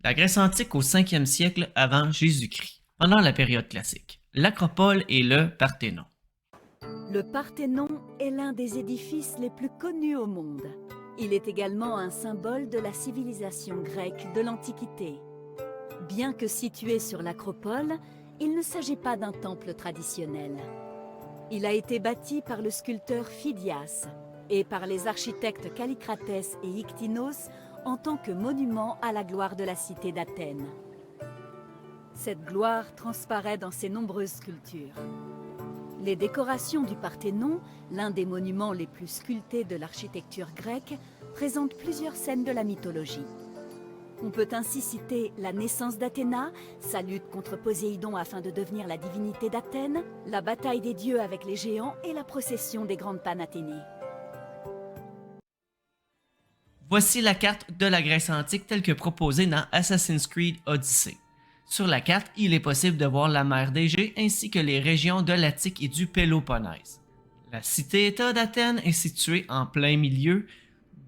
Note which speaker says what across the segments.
Speaker 1: La Grèce antique au 5e siècle avant Jésus-Christ, pendant la période classique. L'Acropole et le Parthénon.
Speaker 2: Le Parthénon est l'un des édifices les plus connus au monde. Il est également un symbole de la civilisation grecque de l'Antiquité. Bien que situé sur l'Acropole, il ne s'agit pas d'un temple traditionnel. Il a été bâti par le sculpteur Phidias et par les architectes Kallikrates et Iktinos en tant que monument à la gloire de la cité d'Athènes. Cette gloire transparaît dans ses nombreuses sculptures. Les décorations du Parthénon, l'un des monuments les plus sculptés de l'architecture grecque, présentent plusieurs scènes de la mythologie. On peut ainsi citer la naissance d'Athéna, sa lutte contre Poséidon afin de devenir la divinité d'Athènes, la bataille des dieux avec les géants et la procession des grandes pannes athénées.
Speaker 1: Voici la carte de la Grèce antique telle que proposée dans Assassin's Creed Odyssey. Sur la carte, il est possible de voir la mer d'Égée ainsi que les régions de l'Attique et du Péloponnèse. La cité-État d'Athènes est située en plein milieu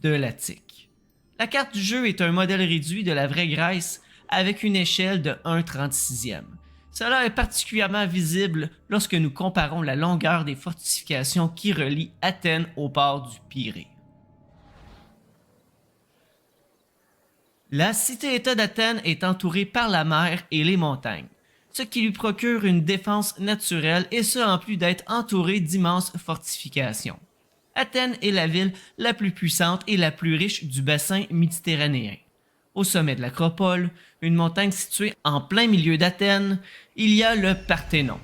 Speaker 1: de l'Attique. La carte du jeu est un modèle réduit de la vraie Grèce avec une échelle de 1/36e. Cela est particulièrement visible lorsque nous comparons la longueur des fortifications qui relient Athènes au port du Pirée. La cité-État d'Athènes est entourée par la mer et les montagnes, ce qui lui procure une défense naturelle et ce en plus d'être entourée d'immenses fortifications. Athènes est la ville la plus puissante et la plus riche du bassin méditerranéen. Au sommet de l'Acropole, une montagne située en plein milieu d'Athènes, il y a le Parthénon,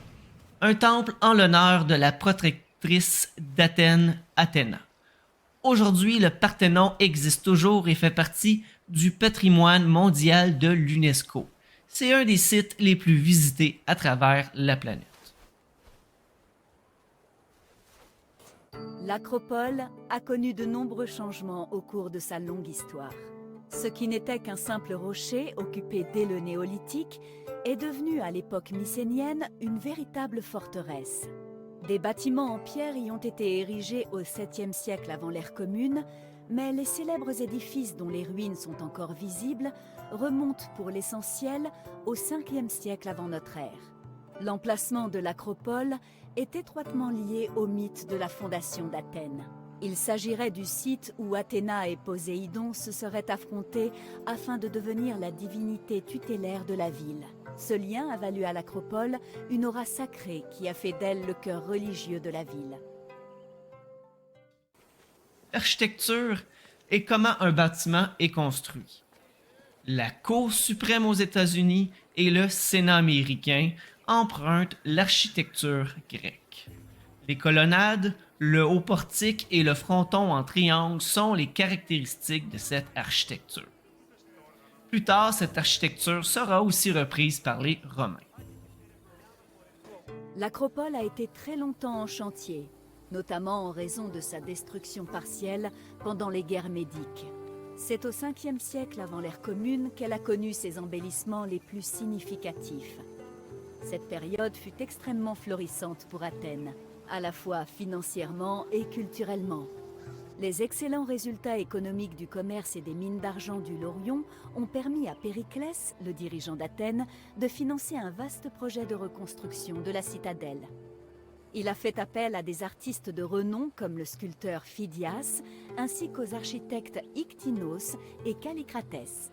Speaker 1: un temple en l'honneur de la protectrice d'Athènes, Athéna. Aujourd'hui, le Parthénon existe toujours et fait partie du patrimoine mondial de l'UNESCO. C'est un des sites les plus visités à travers la planète.
Speaker 2: L'Acropole a connu de nombreux changements au cours de sa longue histoire. Ce qui n'était qu'un simple rocher occupé dès le néolithique est devenu à l'époque mycénienne une véritable forteresse. Des bâtiments en pierre y ont été érigés au 7e siècle avant l'ère commune, mais les célèbres édifices dont les ruines sont encore visibles remontent pour l'essentiel au 5e siècle avant notre ère. L'emplacement de l'Acropole est étroitement lié au mythe de la fondation d'Athènes. Il s'agirait du site où Athéna et Poséidon se seraient affrontés afin de devenir la divinité tutélaire de la ville. Ce lien a valu à l'Acropole une aura sacrée qui a fait d'elle le cœur religieux de la ville.
Speaker 1: L'architecture est comment un bâtiment est construit. La Cour suprême aux États-Unis et le Sénat américain empruntent l'architecture grecque. Les colonnades, le haut portique et le fronton en triangle sont les caractéristiques de cette architecture. Plus tard, cette architecture sera aussi reprise par les Romains.
Speaker 2: L'Acropole a été très longtemps en chantier, notamment en raison de sa destruction partielle pendant les guerres médiques. C'est au 5e siècle avant l'ère commune qu'elle a connu ses embellissements les plus significatifs. Cette période fut extrêmement florissante pour Athènes, à la fois financièrement et culturellement. Les excellents résultats économiques du commerce et des mines d'argent du Laurion ont permis à Périclès, le dirigeant d'Athènes, de financer un vaste projet de reconstruction de la citadelle. Il a fait appel à des artistes de renom comme le sculpteur Phidias, ainsi qu'aux architectes Iktinos et Kallikrates.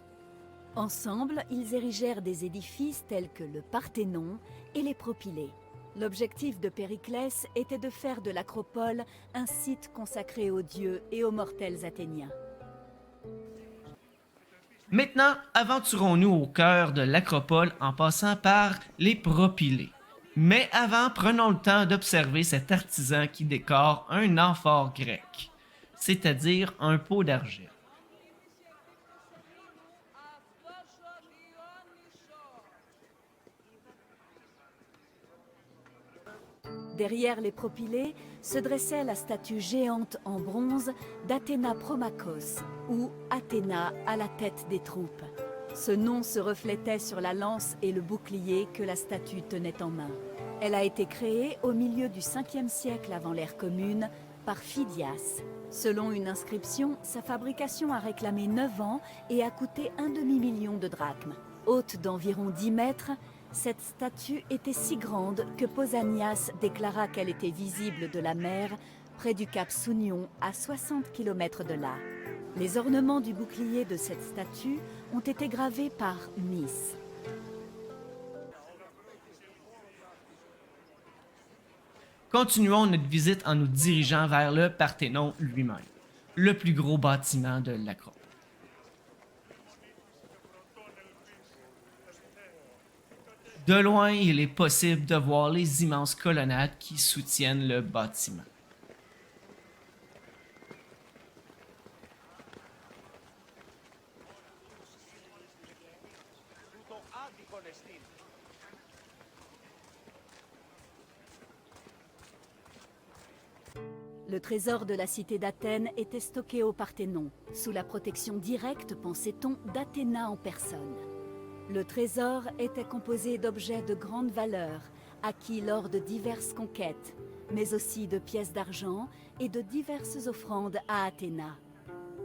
Speaker 2: Ensemble, ils érigèrent des édifices tels que le Parthénon et les Propylées. L'objectif de Périclès était de faire de l'Acropole un site consacré aux dieux et aux mortels athéniens.
Speaker 1: Maintenant, aventurons-nous au cœur de l'Acropole en passant par les Propylées. Mais avant, prenons le temps d'observer cet artisan qui décore un amphore grec, c'est-à-dire un pot d'argile.
Speaker 2: Derrière les Propylées se dressait la statue géante en bronze d'Athéna Promachos, ou Athéna à la tête des troupes. Ce nom se reflétait sur la lance et le bouclier que la statue tenait en main. Elle a été créée au milieu du 5e siècle avant l'ère commune par Phidias. Selon une inscription, sa fabrication a réclamé 9 ans et a coûté un demi-million de drachmes. Haute d'environ 10 mètres, cette statue était si grande que Pausanias déclara qu'elle était visible de la mer près du cap Sounion à 60 km de là. Les ornements du bouclier de cette statue ont été gravés par Nice.
Speaker 1: Continuons notre visite en nous dirigeant vers le Parthénon lui-même, le plus gros bâtiment de l'Acropole. De loin, il est possible de voir les immenses colonnades qui soutiennent le bâtiment.
Speaker 2: Le trésor de la cité d'Athènes était stocké au Parthénon, sous la protection directe, pensait-on, d'Athéna en personne. Le trésor était composé d'objets de grande valeur, acquis lors de diverses conquêtes, mais aussi de pièces d'argent et de diverses offrandes à Athéna.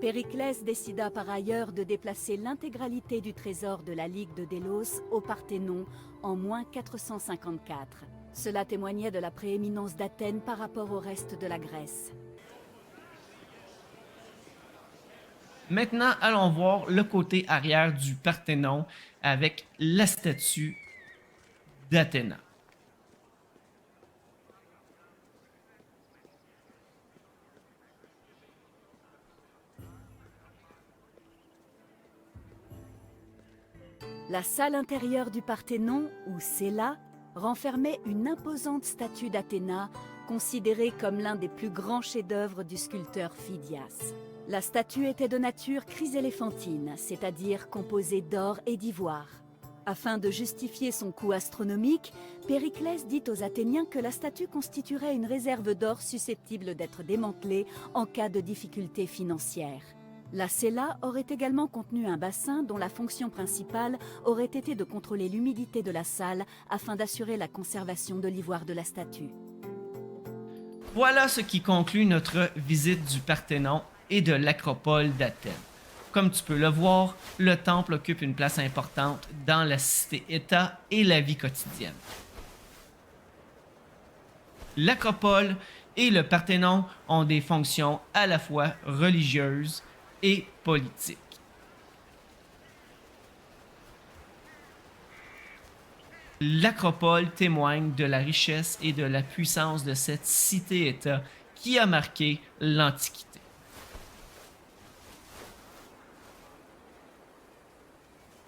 Speaker 2: Périclès décida par ailleurs de déplacer l'intégralité du trésor de la Ligue de Délos au Parthénon en moins 454. Cela témoignait de la prééminence d'Athènes par rapport au reste de la Grèce.
Speaker 1: Maintenant, allons voir le côté arrière du Parthénon avec la statue d'Athéna.
Speaker 2: La salle intérieure du Parthénon, ou Cella, renfermait une imposante statue d'Athéna, considérée comme l'un des plus grands chefs-d'œuvre du sculpteur Phidias. La statue était de nature chryséléphantine, c'est-à-dire composée d'or et d'ivoire. Afin de justifier son coût astronomique, Périclès dit aux Athéniens que la statue constituerait une réserve d'or susceptible d'être démantelée en cas de difficultés financières. La Cella aurait également contenu un bassin dont la fonction principale aurait été de contrôler l'humidité de la salle afin d'assurer la conservation de l'ivoire de la statue.
Speaker 1: Voilà ce qui conclut notre visite du Parthénon et de l'Acropole d'Athènes. Comme tu peux le voir, le temple occupe une place importante dans la cité-État et la vie quotidienne. L'Acropole et le Parthénon ont des fonctions à la fois religieuses et politiques. L'Acropole témoigne de la richesse et de la puissance de cette cité-État qui a marqué l'Antiquité.